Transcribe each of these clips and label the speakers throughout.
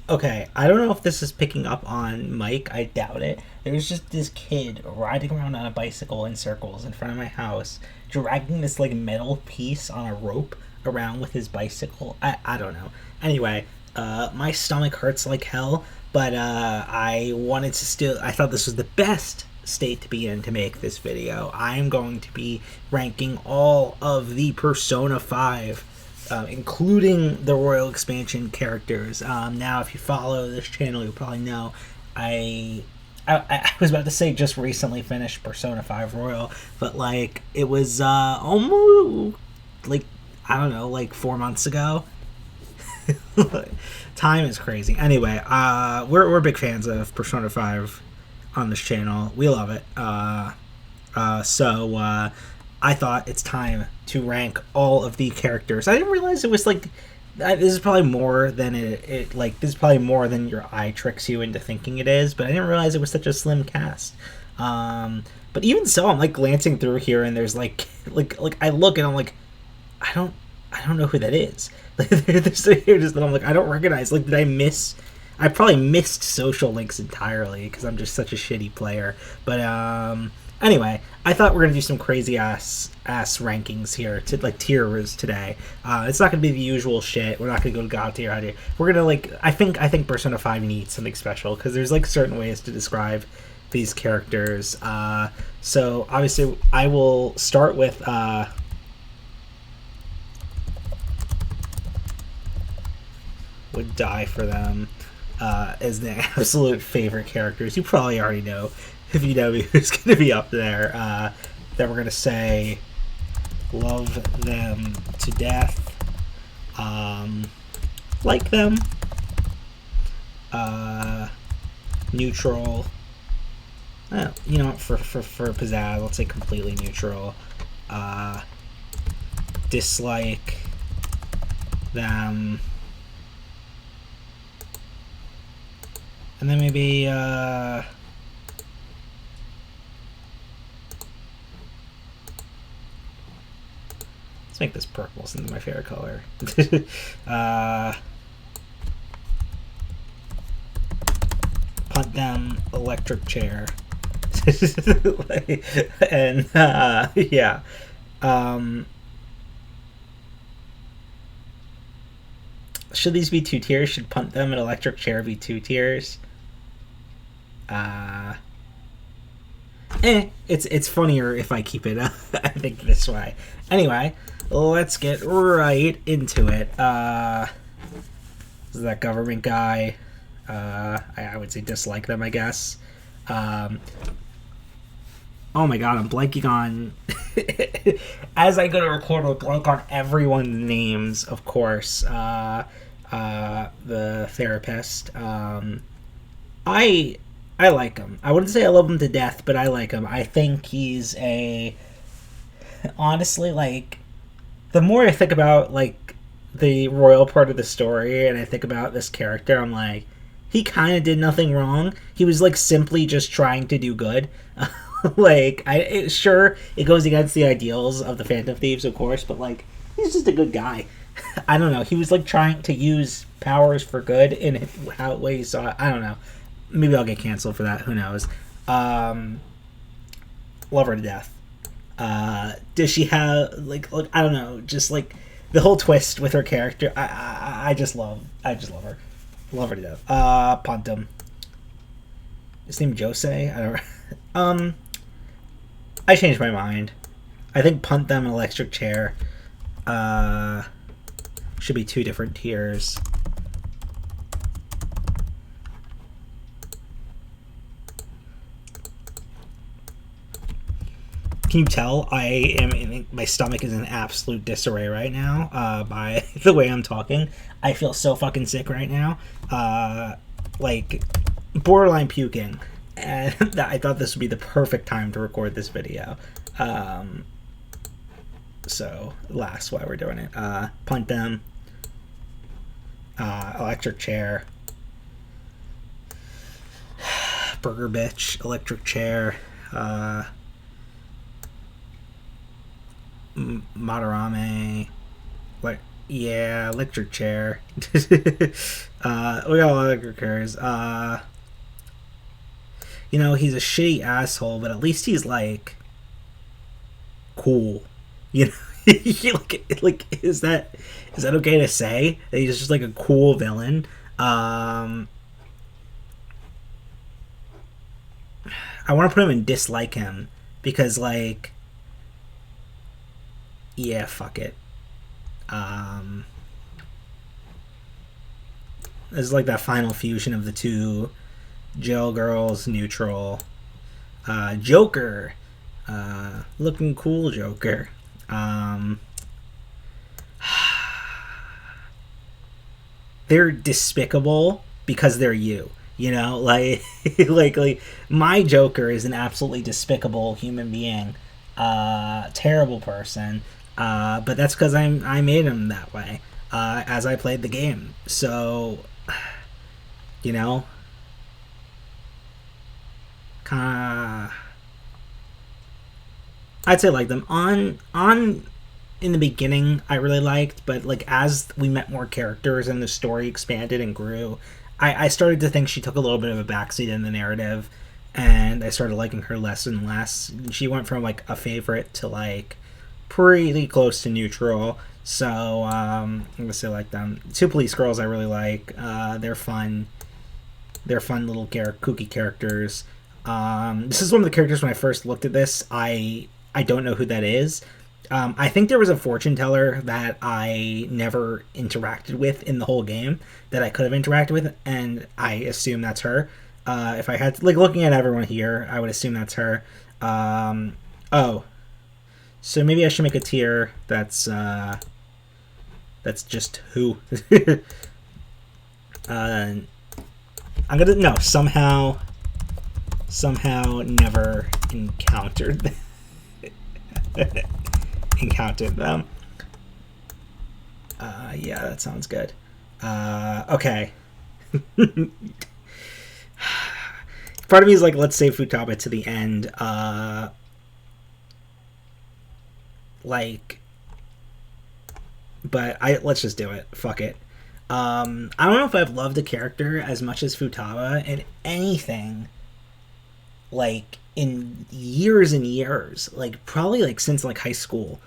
Speaker 1: Okay, I don't know if this is picking up on Mike. I doubt it. There's just this kid riding around on a bicycle in circles in front of my house, dragging this like metal piece on a rope around with his bicycle. I don't know. Anyway, my stomach hurts like hell, but I wanted to still. I thought this was the best state to be in to make this video. I am going to be ranking all of the Persona 5, including the Royal Expansion characters. Now, if you follow this channel, you'll probably know I was about to say just recently finished Persona 5 Royal, but like it was almost like I don't know, like 4 months ago. Time is crazy. Anyway, we're big fans of Persona 5 on this channel. We love it. So I thought it's time to rank all of the characters. I didn't realize it was like this is probably more than it like this is probably more than your eye tricks you into thinking it is, but I didn't realize it was such a slim cast. But even so, I'm like glancing through here and there's like I look and I'm like I don't know who that is. Like there's characters that I'm like I don't recognize. Like did I miss? I probably missed social links entirely because I'm just such a shitty player. But anyway, I thought we are gonna do some crazy ass rankings here, to like tiers today. It's not gonna be the usual shit. We're not gonna go to God tier out here. We're gonna like I think Persona 5 needs something special because there's like certain ways to describe these characters. So obviously I will start with would die for them as the absolute favorite characters. You probably already know, if you know me, who's going to be up there. That we're going to say love them to death, like them, neutral. You know, for pizzazz, let's say completely neutral. Dislike them. And then maybe let's make this purple since my favorite color. Punt them, electric chair. And yeah. Should these be 2 tiers? Should punt them and electric chair be 2 tiers? It's funnier if I keep it I think this way. Anyway, let's get right into it. Is that government guy? I would say dislike them, I guess. Oh my god, I'm blanking on as I go to record, I'll blank on everyone's names, of course. The therapist. I like him. I wouldn't say I love him to death, but I like him. I think he's honestly, like, the more I think about, like, the royal part of the story and I think about this character, I'm like, he kind of did nothing wrong. He was, like, simply just trying to do good. Like, sure, it goes against the ideals of the Phantom Thieves, of course, but, like, he's just a good guy. I don't know. He was, like, trying to use powers for good in how way he saw it. I don't know. Maybe I'll get canceled for that. Who knows? Love her to death. Does she have like I don't know, just like the whole twist with her character? I just love her. Love her to death. Pontum. His name Jose. I don't. I changed my mind. I think punt them an electric chair. Should be 2 different tiers. Can you tell my stomach is in absolute disarray right now by the way I'm talking? I feel so fucking sick right now. Like, borderline puking. And I thought this would be the perfect time to record this video. So, last why we're doing it. Punt them. Electric chair. Burger bitch. Electric chair. Madarame, like Yeah, electric chair. We got electric chairs. He's a shitty asshole, but at least he's like cool. You know, is that okay to say? That he's just like a cool villain. Um, I want to put him in dislike him because like, yeah, fuck it. Um, it's like that final fusion of the two. Jail girls neutral. Joker, looking cool Joker. Um, they're despicable because they're you. Like, like my Joker is an absolutely despicable human being, terrible person. But that's because I made him that way as I played the game. So, you know, kind of, I'd say like them on in the beginning I really liked, but like as we met more characters and the story expanded and grew, I started to think she took a little bit of a backseat in the narrative, and I started liking her less and less. She went from like a favorite to like pretty close to neutral. So I'm gonna say like them. Two police girls I really like. They're fun. They're fun little kooky characters. This is one of the characters when I first looked at this. I don't know who that is. I think there was a fortune teller that I never interacted with in the whole game that I could have interacted with, and I assume that's her. If I had to, like looking at everyone here, I would assume that's her. Oh, so maybe I should make a tier that's just who. I'm gonna no somehow never encountered them. Yeah, that sounds good. Okay. Part of me is like, let's save Futaba to the end. But let's just do it. Fuck it. I don't know if I've loved a character as much as Futaba in anything, like in years and years, like probably like since like high school.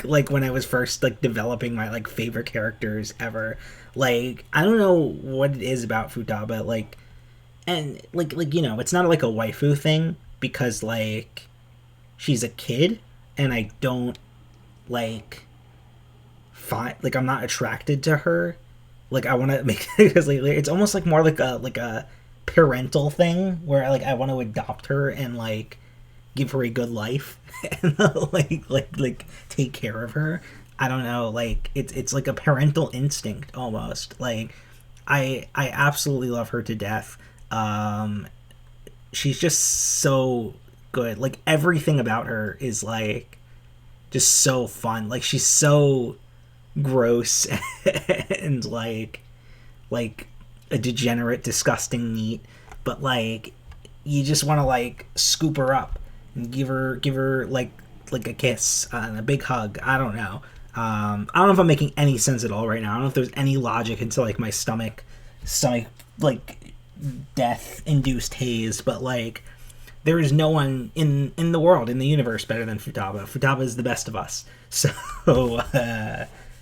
Speaker 1: like when I was first like developing my like favorite characters ever. Like I don't know what it is about Futaba, like, and like it's not like a waifu thing because like she's a kid and I don't like find like I'm not attracted to her. Like I want to make because like it's almost like more like a parental thing where like I want to adopt her and like give her a good life and like take care of her. I don't know, like it's like a parental instinct almost. Like I absolutely love her to death. She's just so good. Like everything about her is like just so fun. Like she's so gross and like a degenerate, disgusting neat, but like you just want to like scoop her up and give her like a kiss and a big hug. I don't know. I don't know if I'm making any sense at all right now. I don't know if there's any logic into like my stomach like death induced haze, but like there is no one in the world, in the universe, better than Futaba. Futaba is the best of us. So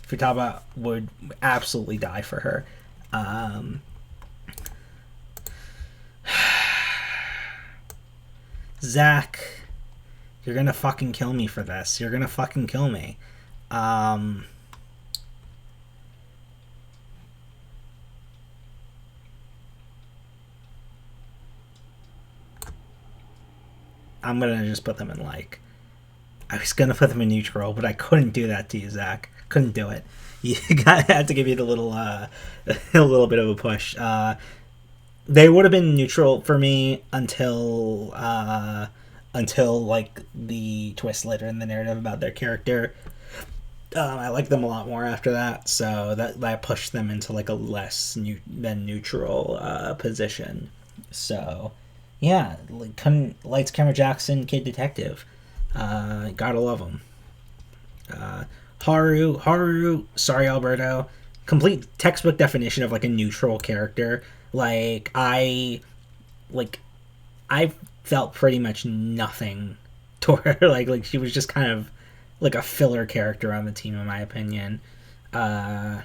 Speaker 1: Futaba would absolutely die for her. Zach, you're gonna fucking kill me for this. You're gonna fucking kill me. I'm gonna just put them in like. I was gonna put them in neutral, but I couldn't do that to you, Zach. Couldn't do it. You had to give you the little, a little bit of a push. They would have been neutral for me until like the twist later in the narrative about their character. I like them a lot more after that, so that pushed them into like a less than neutral position. So yeah, like Lights Camera Jackson, Kid Detective. Gotta love them. Haru, sorry Alberto, complete textbook definition of like a neutral character. Like like I felt pretty much nothing toward her. Like she was just kind of like a filler character on the team, in my opinion. I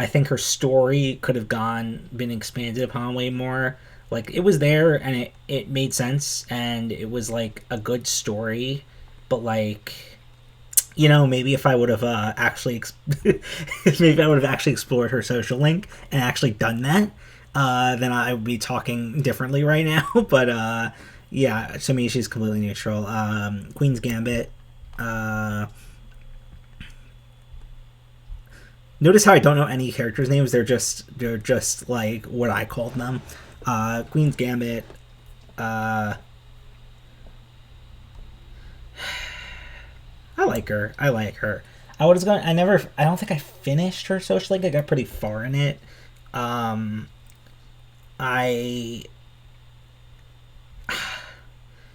Speaker 1: think her story could have been expanded upon way more. Like it was there and it made sense and it was like a good story, but like maybe if I would have maybe I would have actually explored her social link and actually done that, then I would be talking differently right now. But yeah, to me she's completely neutral. Queen's Gambit. Notice how I don't know any characters' names. They're just like what I called them. Queen's Gambit. I like her. I was going. I don't think I finished her social link. I got pretty far in it. I.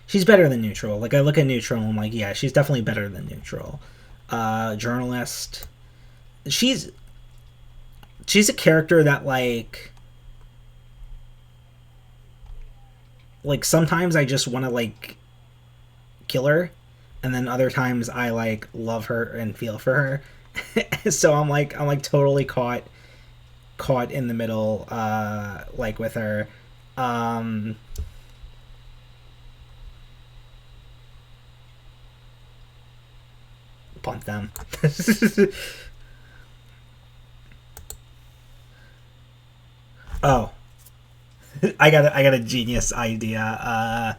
Speaker 1: She's better than neutral. Like I look at neutral and I'm like, yeah, she's definitely better than neutral. Journalist. She's a character that like sometimes I just want to like kill her, and then other times I like love her and feel for her. So I'm like totally caught in the middle, like with her. Punt them. Oh, I got a genius idea. I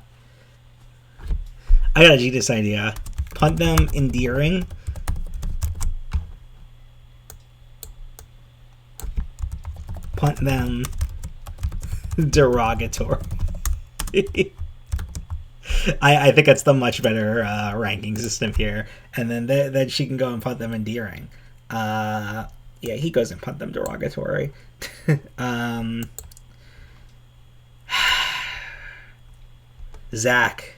Speaker 1: got a genius idea. Punt them endearing. Punt them derogatory. I think that's the much better ranking system here. And then she can go and punt them endearing. Yeah, he goes and punt them derogatory. Zach,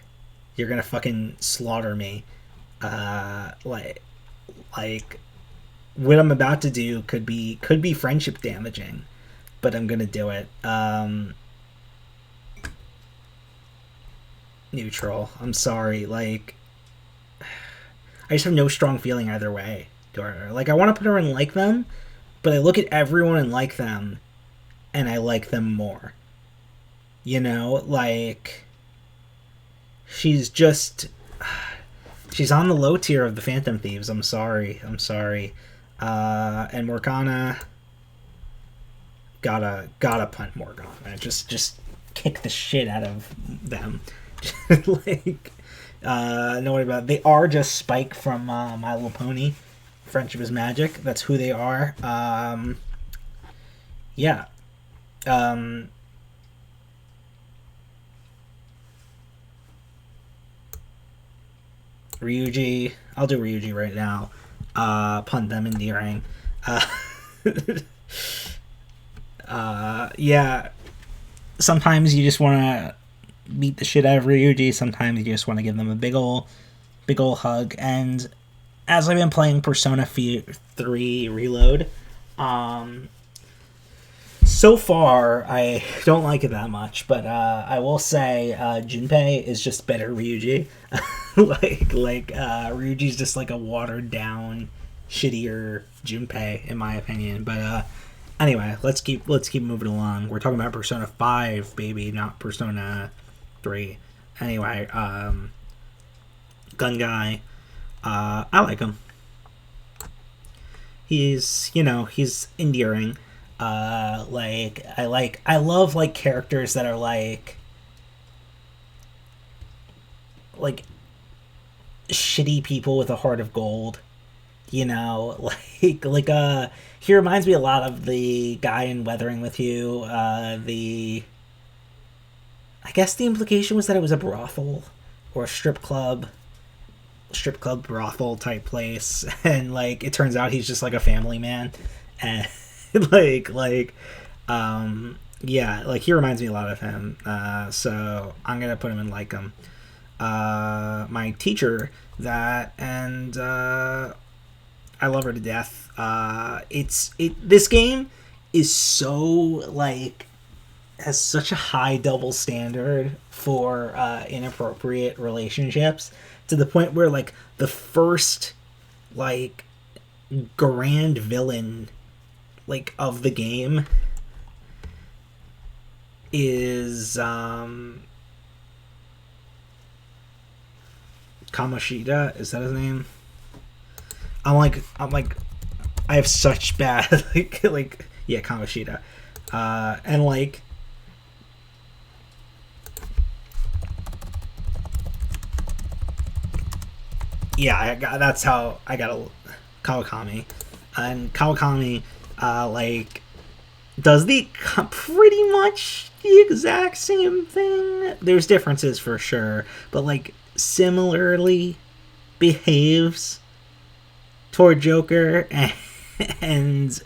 Speaker 1: you're gonna fucking slaughter me. Like what I'm about to do could be friendship damaging, but I'm gonna do it. Neutral. I'm sorry. Like, I just have no strong feeling either way toward her. Like, I want to put her in like them, but I look at everyone and like them, and I like them more. Like, she's on the low tier of the Phantom Thieves. I'm sorry. And Morgana, gotta punt Morgana. Just kick the shit out of them. Like, no worry about it. They are just Spike from My Little Pony. Friendship is Magic. That's who they are. Yeah. Ryuji. I'll do Ryuji right now. Punt them endearing. Yeah. Sometimes you just want to beat the shit out of Ryuji. Sometimes you just want to give them a big ol' hug. And as I've been playing Persona 3 Reload, so far I don't like it that much, but I will say Junpei is just better Ryuji. Ryuji's just like a watered down, shittier Junpei in my opinion. But anyway, let's keep moving along. We're talking about Persona 5, baby, not Persona 3. Anyway, Gun Guy, I like him. He's endearing. I love like characters that are like shitty people with a heart of gold. He reminds me a lot of the guy in Weathering with You. I guess the implication was that it was a brothel or a strip club brothel type place, and like it turns out he's just like a family man, and yeah, like he reminds me a lot of him. So I'm gonna put him in like him. My teacher that, and I I love her to death. This game is so like has such a high double standard for inappropriate relationships to the point where like the first like grand villain like of the game is Kamoshida. Is that his name? I'm like I have such bad like yeah, Kamoshida. And like yeah, that's how I got a Kawakami. And Kawakami like does pretty much the exact same thing. There's differences for sure, but like similarly behaves toward Joker and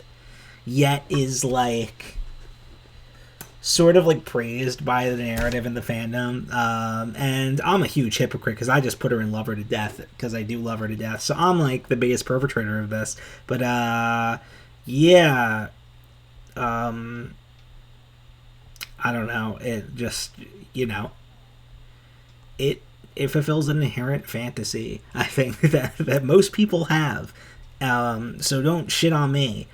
Speaker 1: yet is like sort of like praised by the narrative and the fandom. And I'm a huge hypocrite because I just put her in Love Her to Death because I do love her to death. So I'm like the biggest perpetrator of this. But yeah. I don't know. It just, it fulfills an inherent fantasy, I think, that most people have. So don't shit on me,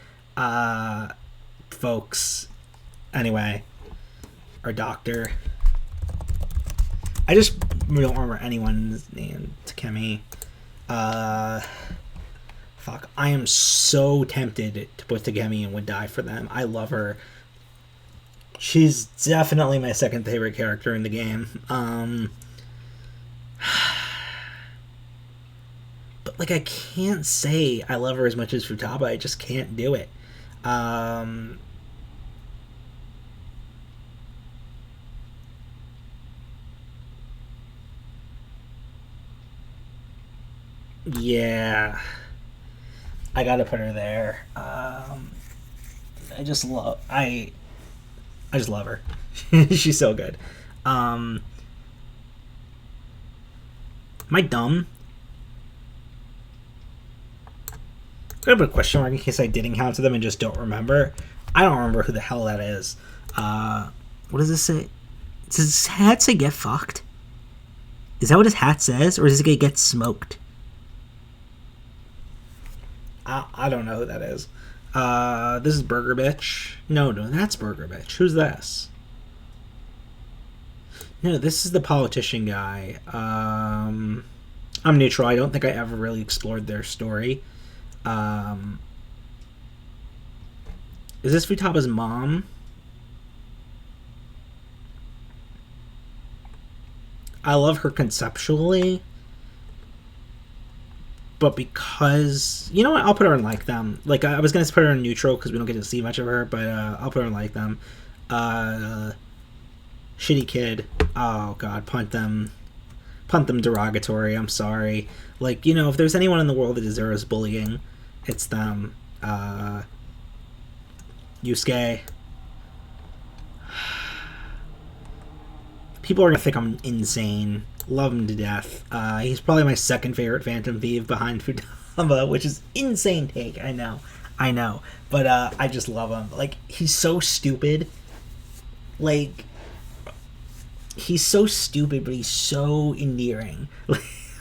Speaker 1: folks. Anyway, our doctor. I just don't remember anyone's name. Takemi. Fuck. I am so tempted to put Takemi and would die for them. I love her. She's definitely my second favorite character in the game. But like I can't say I love her as much as Futaba. I just can't do it. Yeah, I gotta put her there. I just love her. She's so good. Am I dumb? I'm gonna put a question mark in case I did encounter them and just don't remember. I don't remember who the hell that is. What does this say? Does his hat say get fucked? Is that what his hat says? Or does it say get smoked? I don't know who that is. This is Burger Bitch. No, that's Burger Bitch. Who's this? No, this is the politician guy. I'm neutral. I don't think I ever really explored their story. Is this Futaba's mom? I love her conceptually. But because... You know what? I'll put her in like them. Like, I was going to put her in neutral because we don't get to see much of her, but I'll put her in like them. Shitty kid. Oh, God. Punt them derogatory. I'm sorry. Like, if there's anyone in the world that deserves bullying, it's them. Yusuke. People are going to think I'm insane. Love him to death. He's probably my second favorite Phantom Thief behind Futaba, which is insane take. I know. But I just love him. Like, he's so stupid. Like, he's so stupid, but he's so endearing.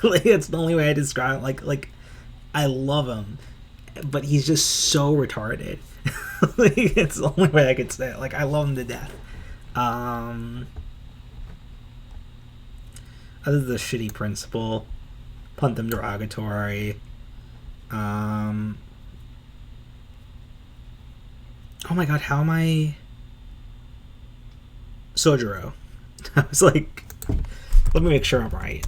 Speaker 1: Like that's the only way I describe it. Like, I love him, but he's just so retarded. Like, it's the only way I could say it. Like, I love him to death. Other than the shitty principal, punt them derogatory. Oh my god, how am I? Sojiro. I was like, let me make sure I'm right.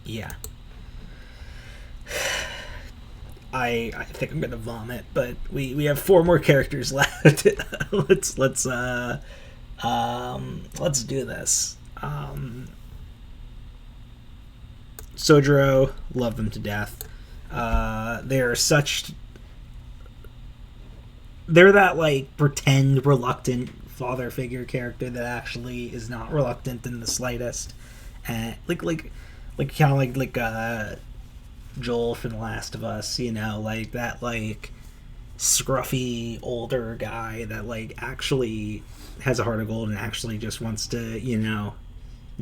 Speaker 1: Yeah. I think I'm gonna vomit, but we have 4 more characters left. let's do this. Sojiro, love them to death. They're that like pretend reluctant father figure character that actually is not reluctant in the slightest. And like like kind of like Joel from The Last of Us, you know, like that like scruffy older guy that like actually has a heart of gold and actually just wants to, you know,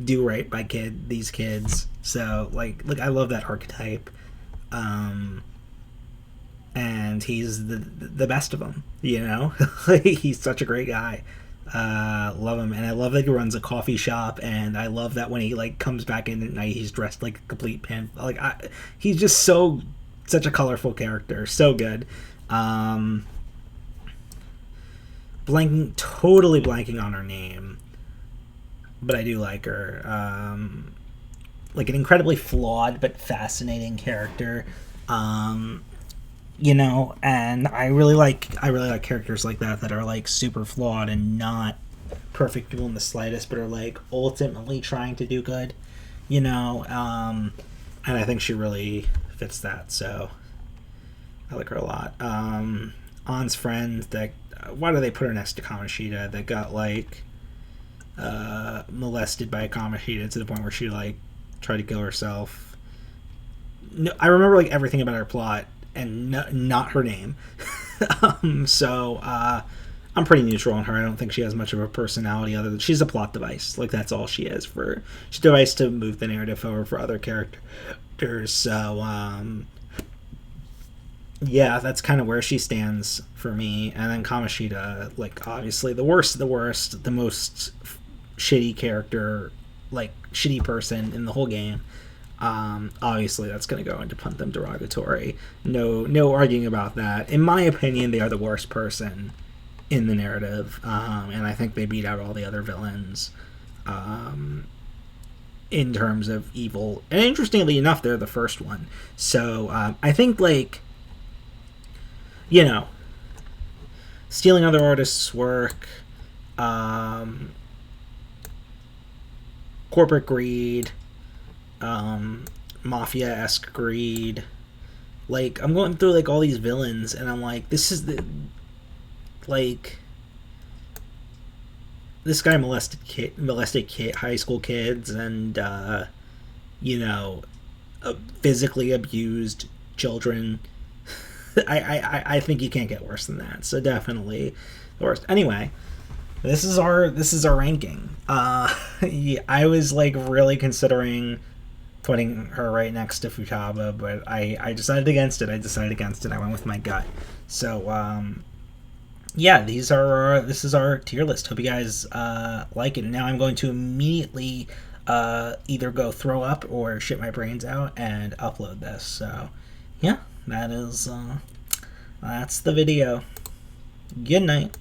Speaker 1: do right by these kids. So like I love that archetype. And he's the best of them, you know. He's such a great guy. Love him, and I love that he runs a coffee shop, and I love that when he like comes back in at night, he's dressed like a complete pimp. Like he's just such a colorful character, so good. Totally blanking on her name, but I do like her. Like an incredibly flawed but fascinating character. You know, and I really like characters like that are like super flawed and not perfect people in the slightest, but are like ultimately trying to do good, you know. And I think she really fits that, so I like her a lot. An's friend, that why do they put her next to Kamoshida, that got like molested by Kamoshida to the point where she like tried to kill herself. No, I remember like everything about her plot and not her name. So I'm pretty neutral on her. I don't think she has much of a personality other than she's a plot device. Like that's all she is. She's a device to move the narrative forward for other characters. So yeah, that's kind of where she stands for me. And then Kamoshida, like obviously the worst, the most shitty character, like shitty person in the whole game. Obviously that's going to go into Puntham derogatory. No arguing about that. In my opinion, they are the worst person in the narrative, and I think they beat out all the other villains in terms of evil. And interestingly enough, they're the first one. So I think, like, you know, stealing other artists' work, corporate greed, mafia-esque greed. Like, I'm going through like all these villains, and I'm like, this is the like this guy molested high school kids, and you know, physically abused children. I think you can't get worse than that. So definitely the worst. Anyway, this is our ranking. Yeah, I was like really considering putting her right next to Futaba, but I decided against it. I went with my gut. So yeah, this is our tier list. Hope you guys like it. And now I'm going to immediately either go throw up or shit my brains out and upload this. So yeah, that's the video. Good night.